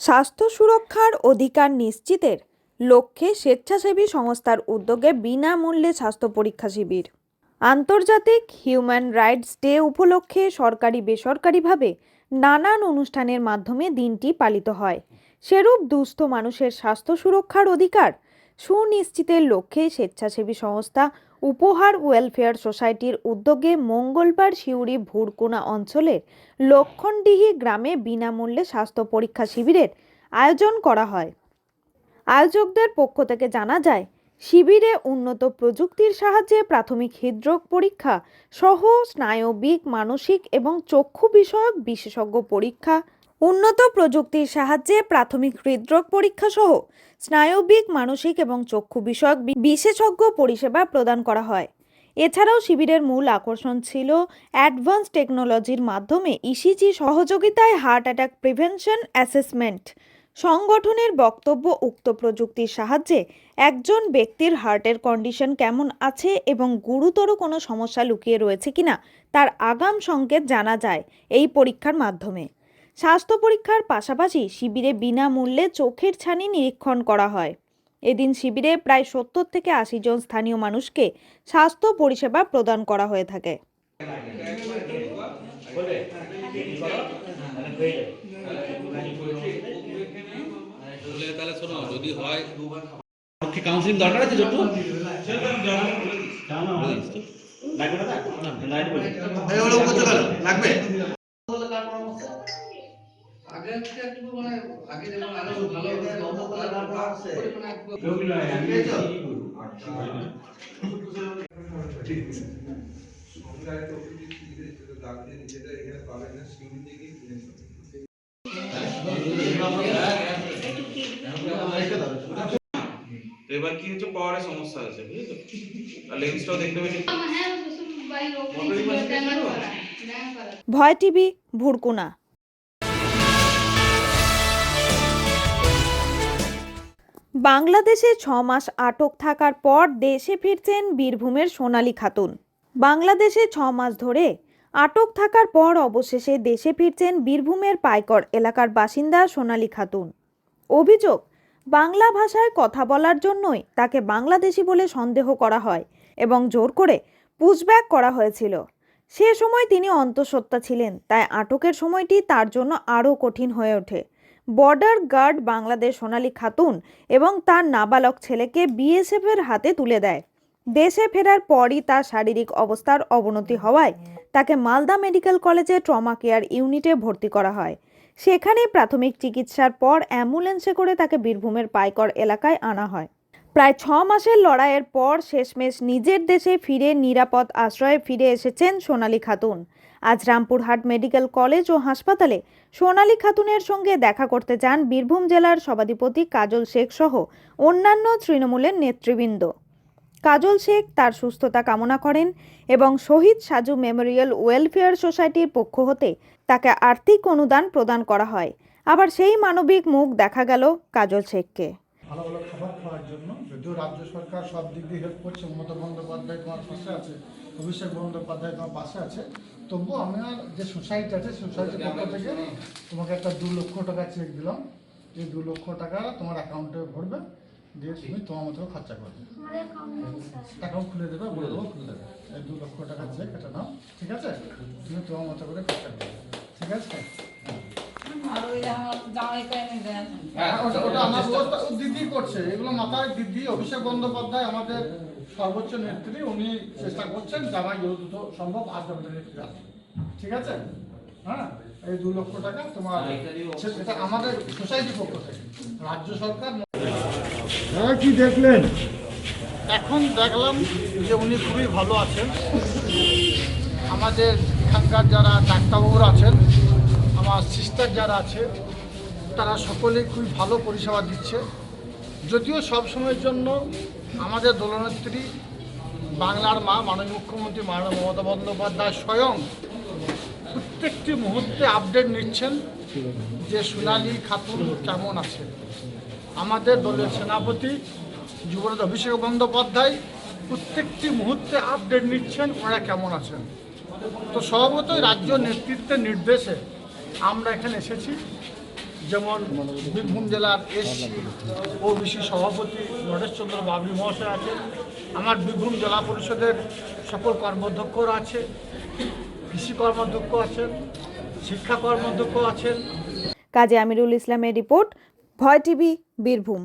স্বাস্থ্য সুরক্ষার অধিকার নিশ্চিতের লক্ষ্যে স্বেচ্ছাসেবী সংস্থার উদ্যোগে বিনামূল্যে স্বাস্থ্য পরীক্ষা শিবির। আন্তর্জাতিক হিউম্যান রাইটস ডে উপলক্ষে সরকারি বেসরকারিভাবে নানান অনুষ্ঠানের মাধ্যমে দিনটি পালিত হয়। সেরূপ দুস্থ মানুষের স্বাস্থ্য সুরক্ষার অধিকার সুনিশ্চিতের লক্ষ্যে স্বেচ্ছাসেবী সংস্থা উপহার ওয়েলফেয়ার সোসাইটির উদ্যোগে মঙ্গলবার সিউড়ি ভুরকুনা অঞ্চলের লক্ষণডিহি গ্রামে বিনামূল্যে স্বাস্থ্য পরীক্ষা শিবিরের আয়োজন করা হয়। আয়োজকদের পক্ষ থেকে জানা যায়, শিবিরে উন্নত প্রযুক্তির সাহায্যে প্রাথমিক হৃদরোগ পরীক্ষা সহ স্নায়বিক, মানসিক এবং চক্ষু বিষয়ক বিশেষজ্ঞ পরীক্ষা, উন্নত প্রযুক্তির সাহায্যে প্রাথমিক হৃদরোগ পরীক্ষা সহ স্নায়বিক, মানসিক এবং চক্ষু বিষয়ক বিশেষজ্ঞ পরিষেবা প্রদান করা হয়। এছাড়াও শিবিরের মূল আকর্ষণ ছিল অ্যাডভান্স টেকনোলজির মাধ্যমে ইসিজি সহযোগিতায় হার্ট অ্যাটাক প্রিভেনশন অ্যাসেসমেন্ট। সংগঠনের বক্তব্য, উক্ত প্রযুক্তির সাহায্যে একজন ব্যক্তির হার্টের কন্ডিশন কেমন আছে এবং গুরুতর কোনো সমস্যা লুকিয়ে রয়েছে কিনা তার আগাম সংকেত জানা যায় এই পরীক্ষার মাধ্যমে। স্বাস্থ্য পরীক্ষার পাশাপাশি শিবিরে বিনামূল্যে চোখের ছানি নিরীক্ষণ করা হয়। এদিন শিবিরে প্রায় 70 থেকে 80 জন স্থানীয় মানুষকে স্বাস্থ্য পরিষেবা প্রদান করা হয়ে থাকে। কাউন্সিলিং দরকার আছে যত লাগবে আগে থেকে একটু মানে আগে যেমন আরো ভালো আছে ঠিক আছে সংখ্যায় তো যেটা দাবি যেটা এখানে পাবেন না সিউড়ি থেকে কিনেছেন। এবার কি হচ্ছে, পাওয়ারের সমস্যা আছে, বুঝছো? আর লেন্সটাও দেখতে পেয়েছি। ভয় টিভি, ভুরকুনা। বাংলাদেশে 6 মাস আটক থাকার পর দেশে ফিরছেন বীরভূমের সোনালী খাতুন। বাংলাদেশে 6 মাস ধরে আটক থাকার পর অবশেষে দেশে ফিরছেন বীরভূমের পাইকর এলাকার বাসিন্দা সোনালী খাতুন। অভিযোগ, বাংলা ভাষায় কথা বলার জন্যই তাকে বাংলাদেশি বলে সন্দেহ করা হয় এবং জোর করে পুশব্যাক করা হয়েছিল। সে সময় তিনি অন্তঃসত্ত্বা ছিলেন, তাই আটকের সময়টি তার জন্য আরও কঠিন হয়ে ওঠে। বর্ডার গার্ড বাংলাদেশ সোনালী খাতুন এবং তার নাবালক ছেলেকে বিএসএফের হাতে তুলে দেয়। দেশে ফেরার পরই তার শারীরিক অবস্থার অবনতি হওয়ায় তাকে মালদা মেডিকেল কলেজে ট্রমা কেয়ার ইউনিটে ভর্তি করা হয়। সেখানে প্রাথমিক চিকিৎসার পর অ্যাম্বুলেন্সে করে তাকে বীরভূমের পাইকর এলাকায় আনা হয়। প্রায় 6 মাসের লড়াইয়ের পর শেষমেশ নিজের দেশে ফিরে নিরাপদ আশ্রয়ে ফিরে এসেছেন সোনালী খাতুন। আজ রামপুরহাট মেডিকেল কলেজ ও হাসপাতালে সোনালী খাতুনের সঙ্গে দেখা করতে যান বীরভূম জেলার সভাধিপতি কাজল শেখ সহ অন্যান্য তৃণমূলের নেতৃবৃন্দ। কাজল শেখ তার সুস্থতা কামনা করেন এবং শহীদ সাজু মেমোরিয়াল ওয়েলফেয়ার সোসাইটির পক্ষ হতে তাকে আর্থিক অনুদান প্রদান করা হয়। আবার সেই মানবিক মুখ দেখা গেল কাজল শেখকে। ভালো ভালো খাবার খাওয়ার জন্য, যদিও রাজ্য সরকার সব দিক দিয়ে হেল্প করছে, মমতা বন্দ্যোপাধ্যায় তোমার পাশে আছে, অভিষেক বন্দ্যোপাধ্যায় তোমার পাশে আছে, তবুও আমার যে সোসাইটি আছে সোসাইটির পক্ষ থেকে তোমাকে একটা 2 লক্ষ টাকা চেক দিলাম। এই 2 লক্ষ টাকা তোমার অ্যাকাউন্টে ভরবে, দিয়ে তুমি তোমার মতো খরচা করবে, অ্যাকাউন্ট খুলে দেবে, বলে দেবো খুলে দেবে। এই 2 লক্ষ টাকা চেক এটা নাও, ঠিক আছে? তুমি তোমার মতো করে খরচা করবে, ঠিক আছে? ওটা আমার দিদি করছে, এগুলো মাথায় দিদি অভিষেক বন্দ্যোপাধ্যায় আমাদের সর্বোচ্চ নেত্রী, উনি চেষ্টা করছেন জামাই যত সম্ভব আসবে, ঠিক আছে? হ্যাঁ, এই 2 লক্ষ টাকা তোমার, এটা আমাদের সোসাইটির পক্ষ থেকে, রাজ্য সরকার। কি দেখলেন? এখন দেখলাম যে উনি খুবই ভালো আছেন। আমাদের এখানকার যারা ডাক্তারবাবুরা আছেন, আমার সিস্টার যারা আছে, তারা সকলেই খুবই ভালো পরিষেবা দিচ্ছে। যদিও সব সময়ের জন্য আমাদের দলনেত্রী বাংলার মা মাননীয় মুখ্যমন্ত্রী মাননীয় মমতা বন্দ্যোপাধ্যায় স্বয়ং প্রত্যেকটি মুহূর্তে আপডেট নিচ্ছেন যে সোনালী খাতুন কেমন আছে। আমাদের দলের সেনাপতি যুবরাজ অভিষেক বন্দ্যোপাধ্যায় প্রত্যেকটি মুহূর্তে আপডেট নিচ্ছেন ওরা কেমন আছেন। তো স্বভাবতই রাজ্য নেতৃত্বের নির্দেশে আমরা এখানে এসেছি। যেমন বীরভূম জেলার এসসি ওবিসি সভাপতি নরেশচন্দ্র বাবরি মহাশয় আছেন, আমার বীরভূম জেলা পরিষদের সকল কর্মাধ্যক্ষরা আছে, কৃষি কর্মাধ্যক্ষ আছেন, শিক্ষা কর্মাধ্যক্ষ আছেন। কাজী আমিরুল ইসলামের রিপোর্ট, ভয় টিভি, বীরভূম।